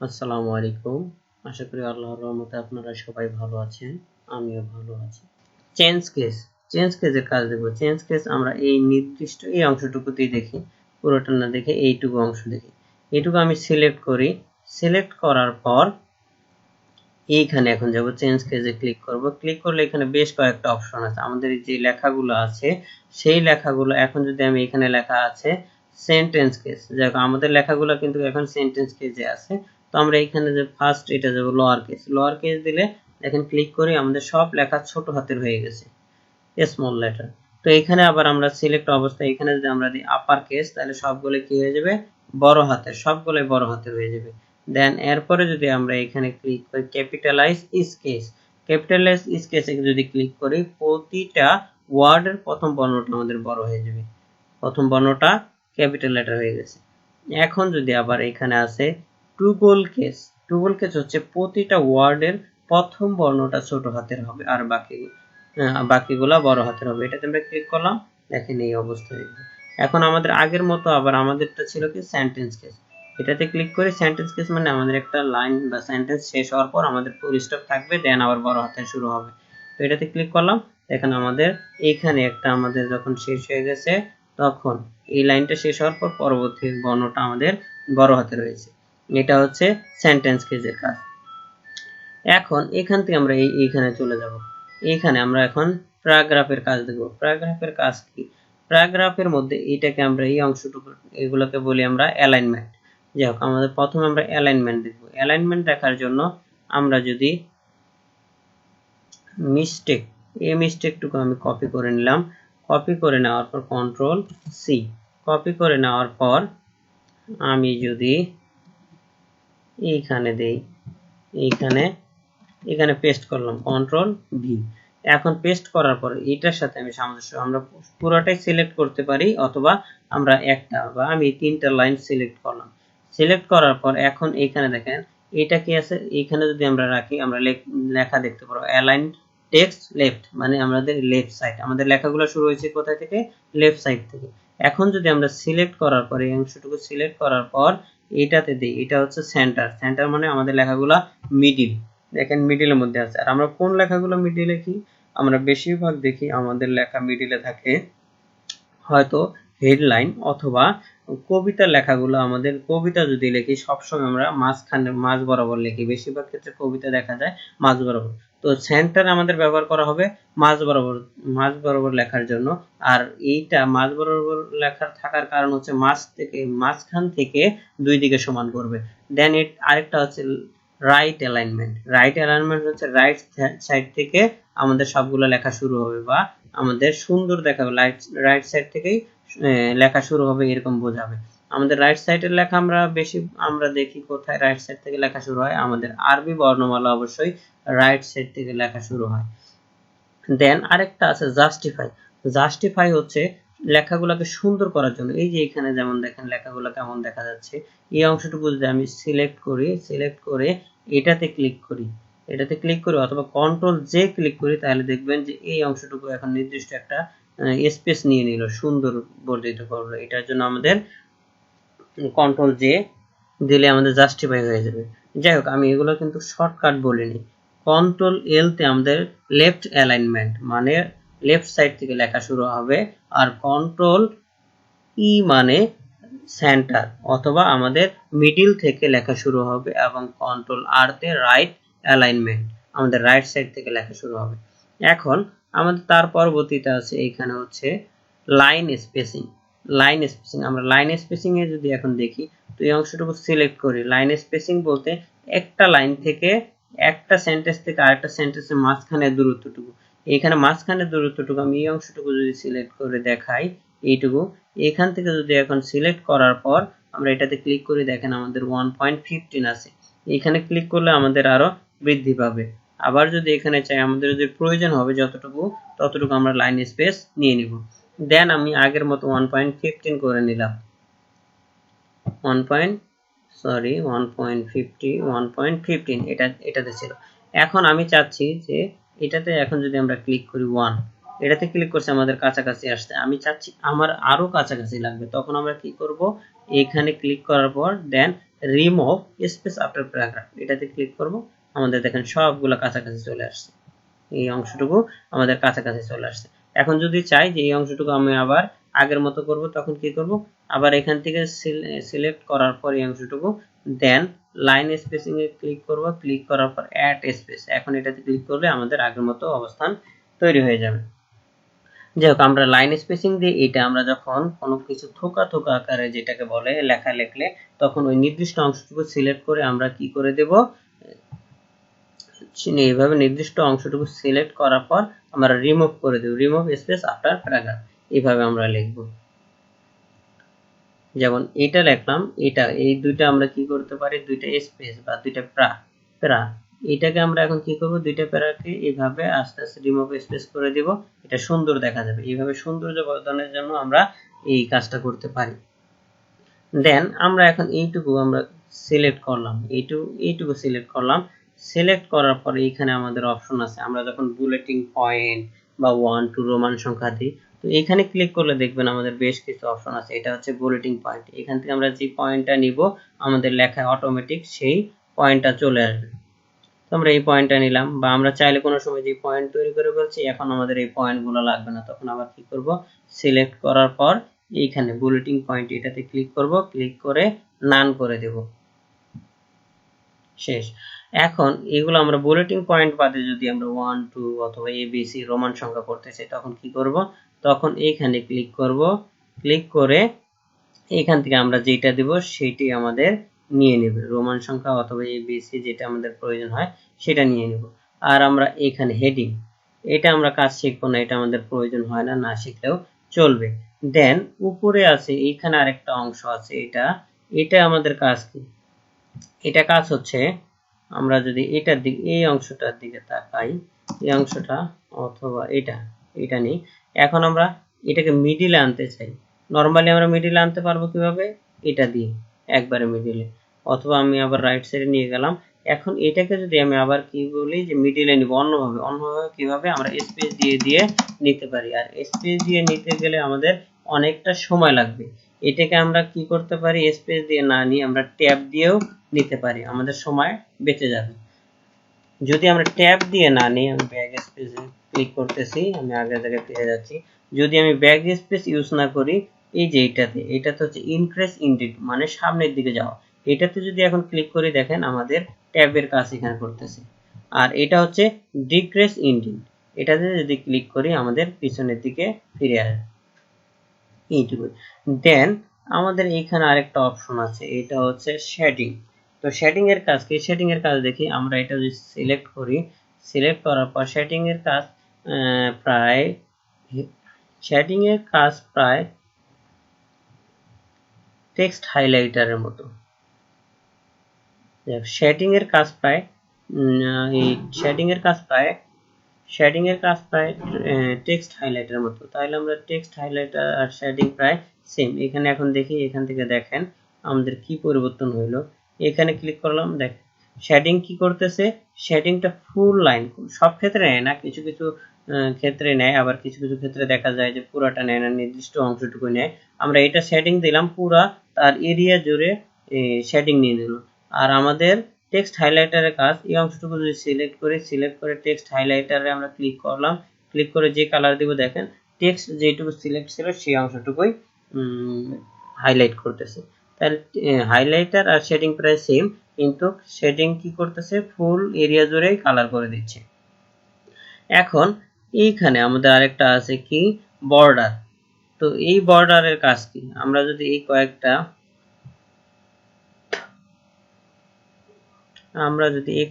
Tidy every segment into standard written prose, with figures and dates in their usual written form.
আসসালামু আলাইকুম। আশা করি আল্লাহর রহমতে আপনারা সবাই ভালো আছেন, আমিও ভালো আছি। চেঞ্জ কেসের কাজ দেখব। চেঞ্জ কেস আমরা এই নির্দিষ্ট এই অংশটুকুতেই দেখি, পুরোটা না দেখে এইটুকু অংশ দেখি। এইটুকু আমি সিলেক্ট করি। সিলেক্ট করার পর এইখানে এখন যাব চেঞ্জ কেসে ক্লিক করব। ক্লিক করলে এখানে বেশ কয়েকটা অপশন আছে। আমাদের যে লেখাগুলো আছে সেই লেখাগুলো এখন যদি আমি এখানে লেখা আছে সেন্টেন্স কেস, দেখো আমাদের লেখাগুলো কিন্তু এখন সেন্টেন্স কেসে আছে। তো আমরা এখানে যে ফার্স্ট এটা যাব লোয়ার কেস দিলে দেখেন ক্লিক করি আমাদের সব লেখা ছোট হাতের হয়ে গেছে, স্মল লেটার। তো এখানে আবার আমরা সিলেক্ট অবস্থায় এখানে যদি আমরা দিই আপার কেস তাহলে সবগুলো কি হয়ে যাবে, বড় হাতের, সবগুলোই বড় হাতের হয়ে যাবে। দেন এরপরে যদি আমরা এখানে ক্লিক করি ক্যাপিটালাইজ ইস কেস, ক্যাপিটালাইজ ইস কেসে যদি ক্লিক করি প্রতিটা ওয়ার্ডের প্রথম বর্ণটা আমাদের বড় হয়ে যাবে, প্রথম বর্ণটা ক্যাপিটাল লেটার হয়ে গেছে। এখন যদি আবার এখানে আছে টুগল কেস হচ্ছে প্রতিটা ওয়ার্ডের প্রথম বর্ণটা ছোট হাতের হবে আর বাকিগুলা বড় হাতের হবে। এটাতে আমরা ক্লিক করলাম, দেখেন এই অবস্থায়। এখন আমাদের আগের মতো আবার আমাদেরটা ছিল কি সেন্টেন্স কেস, এটাতে ক্লিক করে সেন্টেন্স কেস মানে আমাদের একটা লাইন বা সেন্টেন্স শেষ হওয়ার পর আমাদের ফুল স্টপ থাকবে, দেন আবার বড় হাতে শুরু হবে। তো এটাতে ক্লিক করলাম, দেখেন আমাদের এইখানে একটা আমাদের যখন শেষ হয়ে গেছে তখন এই লাইনটা শেষ হওয়ার পর পরবর্তী বর্ণটা আমাদের বড় হাতে রয়েছে। এটা হচ্ছে সেন্টেন্স কেসের কাজ। এখন এখান থেকে আমরা এইখানে চলে যাব। এইখানে আমরা এখন প্যারাগ্রাফের কাজ দেখব। প্যারাগ্রাফের কাজ কি? প্যারাগ্রাফের মধ্যে এইটাকে আমরা এই অংশটুকু এগুলোকে বলি আমরা অ্যালাইনমেন্ট। যাই হোক আমাদের প্রথমে আমরা অ্যালাইনমেন্ট দেখব। অ্যালাইনমেন্ট দেখার জন্য আমরা যদি এই মিস্টেকটুকু আমি কপি করে নিলাম। কপি করে নেওয়ার পর কন্ট্রোল সি, কপি করে নেওয়ার পর আমি যদি এইখানে দেই, এখানে পেস্ট করলাম কন্ট্রোল ভি। এখন পেস্ট করার পর এটার সাথে আমি সামঞ্জস্য আমরা পুরোটাই সিলেক্ট করতে পারি অথবা আমরা একটা বা আমি তিনটা লাইন সিলেক্ট করলাম। সিলেক্ট করার পর এখন এখানে দেখেন এটা কি আছে, এখানে যদি আমরা রাখি আমরা লেখা দেখতে পারবো অ্যালাইন টেক্সট লেফট, মানে আমাদের লেফট সাইড, আমাদের লেখাগুলো শুরু হয়েছে কোথায় থেকে, লেফট সাইড থেকে। এখন যদি আমরা সিলেক্ট করার পর এই অংশটুকু সিলেক্ট করার পর এটাতে দিই, এটা হচ্ছে সেন্টার মানে আমাদের লেখাগুলা মিডিল, দেখেন মিডিলের মধ্যে আছে। আর আমরা কোন লেখাগুলো মিডিলে লিখি, আমরা বেশিরভাগ দেখি আমাদের লেখা মিডিলে থাকে হয়তো হেডলাইন অথবা কবিতার লেখাগুলো, আমাদের কবিতা যদি লিখি সবসময় আমরা মাঝ বরাবর লিখি, বেশিরভাগ ক্ষেত্রে কবিতা দেখা যায় মাঝ বরাবর। তো সেন্টার আমাদের ব্যবহার করা হবে মাঝ বরাবর লেখার জন্য। আর এইটা মাঝ বরাবর লেখার থাকার কারণ হচ্ছে মাঝখান থেকে দুই দিকে সমান করবে। দেন আরেকটা হচ্ছে রাইট অ্যালাইনমেন্ট হচ্ছে রাইট সাইড থেকে আমাদের সবগুলো লেখা শুরু হবে বা আমাদের সুন্দর দেখাবে, রাইট সাইড থেকেই লেখা শুরু হবে এরকম বোঝাবে। আমাদের রাইট সাইডের লেখা আমরা দেখি কোথায় রাইট সাইড থেকে লেখা শুরু হয়, আমাদের আরবি বর্ণমালা অবশ্যই রাইট সাইড থেকে লেখা শুরু হয়। দেন আরেকটা আছে জাস্টিফাই হচ্ছে লেখাগুলোকে সুন্দর করার জন্য। এই যে এখানে যেমন দেখেন লেখাগুলো কেমন দেখা যাচ্ছে, এই অংশটুকু যদি আমি সিলেক্ট করে এটাতে ক্লিক করি অথবা কন্ট্রোল জে ক্লিক করি তাহলে দেখবেন যে এই অংশটুকু এখন নির্দিষ্ট একটা স্পেস নিয়ে নিল, সুন্দর বর্ধিত করলো। এটার জন্য আমাদের কন্ট্রোল জে দিলে আমাদের জাস্টিফাই হয়ে যাবে। যাই হোক আমি এগুলো কিন্তু শর্টকাট বলিনি। কন্ট্রোল এল তে আমাদের লেফট অ্যালাইনমেন্ট মানে লেফট সাইড থেকে লেখা শুরু হবে, আর কন্ট্রোল ই মানে সেন্টার অথবা আমাদের মিডিল থেকে লেখা শুরু হবে, এবং কন্ট্রোল আর তে রাইট অ্যালাইনমেন্ট আমাদের রাইট সাইড থেকে লেখা শুরু হবে। এখন আমাদের তার পরবর্তীতে আছে এখানে হচ্ছে লাইন স্পেসিং। আমরা লাইন স্পেসিং এ যদি এখন দেখি তো এই অংশটুকু সিলেক্ট করি। লাইন স্পেসিং বলতে একটা লাইন থেকে একটা সেন্টেন্স থেকে আরেকটা সেন্টেন্সের মাঝখানে দূরত্বটুকু, এখানে মাঝখানের দূরত্বটুকু আমি এই অংশটুকু যদি সিলেক্ট করে দেখাই এইটুকু, এখান থেকে যদি এখন সিলেক্ট করার পর আমরা এটাতে ক্লিক করি দেখেন আমাদের 1.15 আছে। এখানে ক্লিক করলে আমাদের আরো বৃদ্ধি পাবে। আবার যদি এখানে চাই আমাদের যদি প্রয়োজন হবে ততটুকু আমরা লাইন স্পেস নিয়ে নিব। দেন আমি আগের মতো 1.15 করে নিলাম, 1.15 এটাতে ছিল। এখন আমি চাচ্ছি যে এটাতে এখন যদি আমরা ক্লিক করি 1, এটাতে ক্লিক করছে আমাদের কাছাকাছি আসছে, আমি চাচ্ছি আমার আরো কাছাকাছি লাগবে, তখন আমরা কি করব, এখানে ক্লিক করার পর দেন রিমুভ স্পেস আফটার প্যারাগ্রাফ, এটাতে ক্লিক করব। আমাদের দেখেন সবগুলো কাছাকাছি চলে আসছে, এই অংশটুকু আমাদের কাছাকাছি চলে আসছে। এখন যদি চাই যে এই অংশটুকু আমি আবার আগের মতো করব, তখন কি করব, আবার এখান থেকে সিলেক্ট করার পর এই অংশটুকু, দেন লাইন স্পেসিং এ ক্লিক করব, ক্লিক করার পর অ্যাড স্পেস, এখন এটাতে ক্লিক করলে আমাদের আগের মতো অবস্থান তৈরি হয়ে যাবে। যাই হোক, আমরা লাইন স্পেসিং দিয়ে এটা আমরা যখন কোনো কিছু থোকা থোকা আকারে যেটাকে বলে লেখা লিখলে, তখন ওই নির্দিষ্ট অংশটুকু সিলেক্ট করে আমরা কি করে দেব, এইভাবে নির্দিষ্ট অংশটুকু সিলেক্ট করার পর আমরা রিমুভ করে দেব, রিমুভ স্পেস আফটার প্যারাগ্রাফ, এইভাবে আমরা লিখব। যেমন এটা লিখলাম, এটা এই দুইটা আমরা কি করতে পারি, দুইটা স্পেস বা দুইটা প্যারা, এটাকে আমরা এখন কি করব, দুইটা প্যারাকে এইভাবে আস্তে আস্তে রিমুভ স্পেস করে দিব, এটা সুন্দর দেখা যাবে। এইভাবে সৌন্দর্য বর্ধনের জন্য আমরা এই কাজটা করতে পারি। দেন আমরা এখন এইটুকু আমরা সিলেক্ট করলাম, এইটুকু সিলেক্ট করলাম। সিলেক্ট করার পরে এখানে আমাদের অপশন আছে, আমরা যখন বুলেটিং পয়েন্ট বা 1 2 রোমান সংখ্যা দিই, তো এখানে ক্লিক করলে দেখবেন আমাদের বেশ কিছু অপশন আছে। এটা হচ্ছে বুলেটিং পয়েন্ট, এখান থেকে আমরা যে পয়েন্টটা নিব আমাদের লেখায় অটোমেটিক সেই পয়েন্টটা চলে আসবে। তো আমরা এই পয়েন্টটা নিলাম, বা আমরা চাইলে কোনো সময় যে পয়েন্ট তৈরি করে ফেলছি, এখন আমাদের এই পয়েন্টগুলো লাগবে না, তখন আবার কি করব, সিলেক্ট করার পর এইখানে বুলেটিং পয়েন্ট এটাতে ক্লিক করব, ক্লিক করে নান করে দেব, শেষ। এখন এগুলো আমরা বুলেটিং পয়েন্ট বাদে যদি আমরা 1 2 অথবা ABC রোমান সংখ্যা করতে চাই, তখন কি করব, তখন এইখানে ক্লিক করব, ক্লিক করে এখান থেকে আমরা যেটা দেব সেটি আমাদের নিয়ে নেবে, রোমান সংখ্যা অথবা ABC যেটা আমাদের প্রয়োজন হয় সেটা নিয়ে নেব। আর আমরা এখানে হেডিং, এটা আমরা কাজ শিখবো না, এটা আমাদের প্রয়োজন হয় না, না শিখলেও চলবে। দেন উপরে আছে এইখানে আরেকটা অংশ আছে, এটা আমাদের কাজ কি, এটা কাজ হচ্ছে আমরা যদি এটার দিকে, এই অংশটার দিকে তাকাই, এই অংশটা অথবা এটা নেই, এখন আমরা এটাকে মিডিলে আনতে চাই। নরমালি আমরা মিডিলে আনতে পারবো কিভাবে, এটা দিয়ে একবারে মিডিলে, অথবা আমি আবার রাইট সাইডে নিয়ে গেলাম। এখন এটাকে যদি আমি আবার কি বলি যে মিডিলে নিব, অন্যভাবে কিভাবে, আমরা স্পেস দিয়ে নিতে পারি। আর স্পেস দিয়ে নিতে গেলে আমাদের অনেকটা সময় লাগবে। এটাকে আমরা কি করতে পারি, স্পেস দিয়ে না নিয়ে আমরা ট্যাব দিয়েও নিতে পারি, আমাদের সময় বেঁচে যাবে। যদি আমরা ট্যাব দিয়ে না নিই, আমি ব্যাক স্পেসে ক্লিক করতেছি, আমি আগের জায়গায় ফিরে যাচ্ছি। যদি আমি ব্যাক স্পেস ইউজ না করি, এই যে এটাতে হচ্ছে ইনক্রিজ ইনডেট, মানে সামনের দিকে যাওয়া, এটাতে যদি এখন ক্লিক করি, দেখেন আমাদের ট্যাবের কাজ এখানে করতেছে। আর এটা হচ্ছে ডিক্রিজ ইনডেট, এটাতে যদি ক্লিক করি আমাদের পিছনের দিকে ফিরে আসবে, এইটুকু। দেন আমাদের এখানে আরেকটা অপশন আছে, এটা হচ্ছে শেডিং। তো শেডিং এর কাজ কি, শেডিং এর কাজ দেখি, আমরা এটা যদি সিলেক্ট করি, সিলেক্ট করার পর শেডিং এর কাজ প্রায় টেক্সট হাইলাইটারের মতো। শেডিং এর কাজ প্রায় এই শেডিং এর কাজ প্রায় টেক্সট হাইলাইটারের মতো। তাহলে আমরা টেক্সট হাইলাইটার আর শেডিং প্রায় সেম। এখানে এখন দেখি, এখান থেকে দেখেন আমাদের কি পরিবর্তন হইলো। এখানে ক্লিক করলাম, দেখ শেডিং কি করতেছে, শেডিংটা ফুল লাইন, সব ক্ষেত্রে নেয় না, কিছু কিছু ক্ষেত্রে নেয়, আবার কিছু কিছু ক্ষেত্রে দেখা যায় যে পুরাটা নেয় না, নির্দিষ্ট অংশটুকু নেয়। আমরা এটা শেডিং দিলাম, পুরা তার এরিয়া জুড়ে শেডিং নিয়ে দিল। আর আমাদের টেক্সট হাইলাইটারের কাজ, এই অংশটুকু যদি সিলেক্ট করে টেক্সট হাইলাইটারে আমরা ক্লিক করলাম, ক্লিক করে যে কালার দিব, দেখেন টেক্সট যেটুকু সিলেক্ট ছিল সেই অংশটুকুই হাইলাইট করতেছে। তাহলে হাইলাইটার আর শেডিং প্রায় সেম, কিন্তু শেডিং কি করতেছে, ফুল এরিয়া জুড়েই কালার করে দিচ্ছে। এখন এইখানে আমাদের আরেকটা আছে কি, বর্ডার। তো এই বর্ডারের কাজ কি, আমরা যদি এই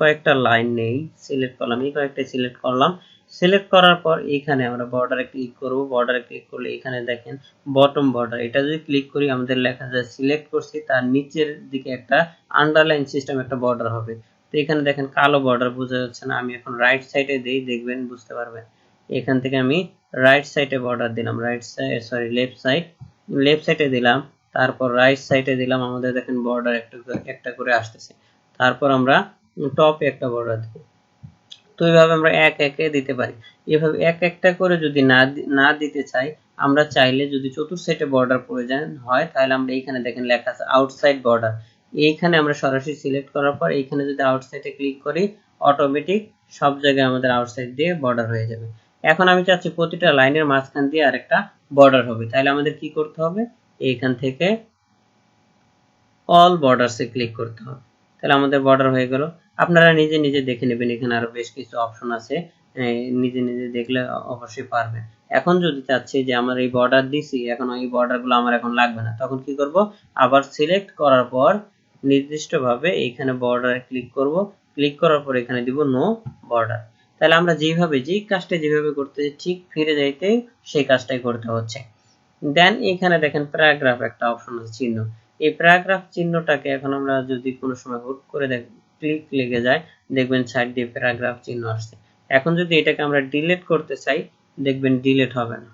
কয়েকটা লাইন নেই, সিলেক্ট করলাম, এই কয়েকটা সিলেক্ট করলাম, সিলেক্ট করার পর এখানে আমরা বর্ডারে ক্লিক করব। বর্ডারে ক্লিক করলে এখানে দেখেন বটম বর্ডার, এটা যদি ক্লিক করি আমাদের লেখা যায় সিলেক্ট করছি, তার নিচের দিকে একটা আন্ডারলাইন সিস্টেম একটা বর্ডার হবে। তো এখানে দেখেন কালো বর্ডার, বোঝা যাচ্ছে না, আমি এখন রাইট সাইডে দেই, দেখবেন বুঝতে পারবেন। এখান থেকে আমি রাইট সাইডে বর্ডার দিলাম, লেফট সাইডে দিলাম, তারপর রাইট সাইডে দিলাম, আমাদের দেখেন বর্ডার একটা করে আসতেছে। তারপর আমরা টপে একটা বর্ডার দেব। তো এইভাবে আমরা এক একে দিতে পারি। এভাবে এক একটা করে যদি না দিতে চাই, আমরা চাইলে যদি চতুর্থ সাইডে বর্ডার প্রয়োজন হয়, তাহলে আমরা এখানে দেখেন লেখা আছে আউটসাইড বর্ডার, এইখানে আমরা সরাসরি সিলেক্ট করার পর এইখানে যদি আউটসাইডে ক্লিক করি অটোমেটিক সব জায়গায় আমাদের আউটসাইড দিয়ে বর্ডার হয়ে যাবে। এখন আমি চাচ্ছি প্রতিটা লাইনের মাঝখান দিয়ে আরেকটা বর্ডার হবে, তাহলে আমাদের কি করতে হবে, এইখান থেকে অল বর্ডারসে ক্লিক করতে হবে, তাহলে আমাদের বর্ডার হয়ে গেল। আপনারা নিজে নিজে দেখে নেবেন, এখানে আরো বেশ কিছু অপশন আছে, নিজে নিজে দেখলে অবশ্যই পারবেন। এখন যদি চাচ্ছি যে আমার এই বর্ডার দিছি, এখন এই বর্ডারগুলো আমার এখন লাগবে না, তখন কি করব, আবার সিলেক্ট করার পর নির্দিষ্টভাবে এইখানে বর্ডারে ক্লিক করব, ক্লিক করার পর এখানে দিব নো বর্ডার। তাহলে আমরা যেভাবে যেই কাজটা যেভাবে করতে ঠিক ফিরে যাইতে সেই কাজটাই করতে হচ্ছে। দেন এখানে দেখেন প্যারাগ্রাফ একটা অপশন আছে চিহ্ন, এই প্যারাগ্রাফ চিহ্নটাকে এখন আমরা যদি কোনো সময় হুট করে ক্লিক লেগে যায়, দেখবেন সাইড দিয়ে প্যারাগ্রাফ চিহ্ন আসছে। এখন যদি এটাকে আমরা ডিলিট করতে চাই, দেখবেন ডিলিট হবে না।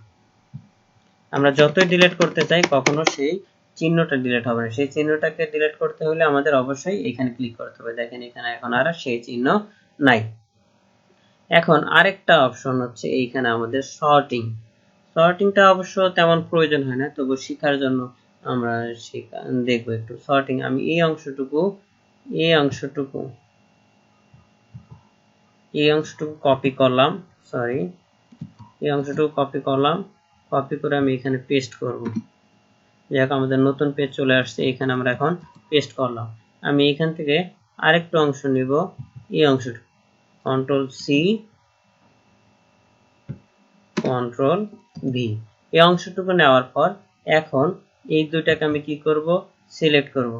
আমরা যতই ডিলিট করতে চাই কখনো সেই চিহ্নটা ডিলিট হবে না। সেই চিহ্নটাকে ডিলিট করতে হলে আমাদের অবশ্যই এখানে ক্লিক করতে হবে। দেখেন এখানে এখন আর সেই চিহ্ন নাই। এখন আরেকটা অপশন হচ্ছে এইখানে আমাদের সর্টিং। সর্টিংটা অবশ্য তেমন প্রয়োজন হয় না, তবু শেখার জন্য আমরা দেখবো একটু সর্টিং। আমি এই অংশটুকু কপি করলাম, কপি করে আমি এখানে পেস্ট করব। যাক আমাদের নতুন পেজ চলে আসছে, এখানে আমরা এখন পেস্ট করলাম। আমি এখান থেকে আরেকটু অংশ নিব, এই অংশটুকু কন্ট্রোল সি কন্ট্রোল ভি, এই অংশটুকু নেওয়ার পর এখন এই দুইটাকে আমি কি করব, সিলেক্ট করব।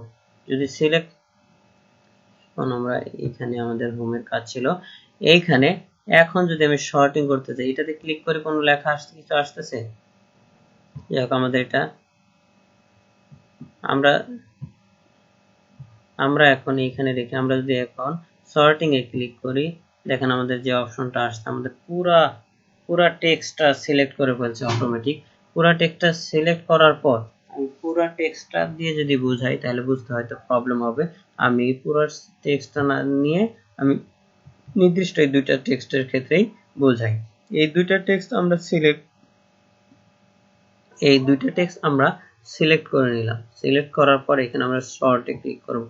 যদি সিলেক্ট, আমরা এখানে আমাদের হোমের কাজ ছিল এইখানে, এখন যদি আমি সর্টিং করতে চাই, এটাতে ক্লিক করে কোনো লেখা আসছে, কিছু আসতেছে, যাক আমাদের এটা আমরা এখন এইখানে রেখে আমরা যদি এখন সর্টিং এ ক্লিক করি, দেখেন আমাদের যে অপশনটা আসছে আমাদের পুরা টেক্সটটা সিলেক্ট করে ফেলছে অটোমেটিক। পুরা টেক্সটটা সিলেক্ট করার পর আমি পুরা টেক্সটটা দিয়ে যদি বুঝাই তাহলে বুঝতে হয়তো প্রবলেম হবে। আমি পুরো টেক্সটটা না নিয়ে আমি নির্দিষ্ট এই দুইটা টেক্সটের ক্ষেত্রেই বোঝাই। এই দুইটা টেক্সট আমরা সিলেক্ট করে নিলাম। সিলেক্ট করার পর এখানে আমরা শর্টে ক্লিক করব।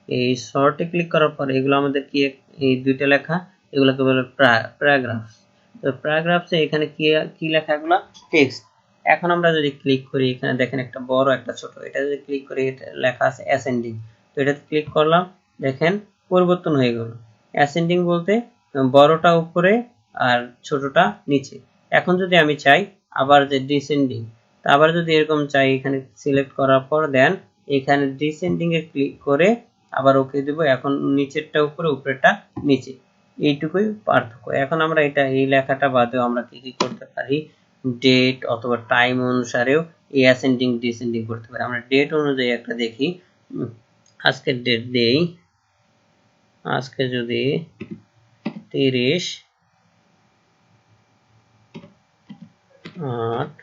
এই শর্টে ক্লিক করার পর এগুলো আমাদের কি, এই দুইটা লেখা, এগুলোকে বলে প্যারাগ্রাফস। তো প্যারাগ্রাফসে এখানে কি লেখা, এগুলো টেক্সট। এখন আমরা যদি ক্লিক করি, এখানে দেখেন একটা বড় একটা ছোট, এটা যদি ক্লিক করি এটা লেখা আছে অ্যাসেন্ডিং, তো এটাতে ক্লিক করলাম, দেখেন পরিবর্তন হয়ে গেল। অ্যাসেন্ডিং বলতে বড়টা উপরে আর ছোটটা নিচে। এখন যদি আমি চাই আবার যে ডিসেন্ডিং, আবার যদি এরকম চাই, এখানে সিলেক্ট করার পর দেন এখানে ডিসেন্ডিং এ ক্লিক করে আবার ওকে দেব। এখন নিচেরটা উপরে উপরেরটা নিচে, এইটুকুই পার্থক্য। এখন আমরা এই লেখাটা বাদেও আমরা কি করতে পারি, ডেট অথবা টাইম অনুসারেও এই অ্যাসেন্ডিং ডিসেন্ডিং করতে পারি। আমরা ডেট অনুযায়ী একটা দেখি, আজকের ডেট দেই, আজকে যদি 30/8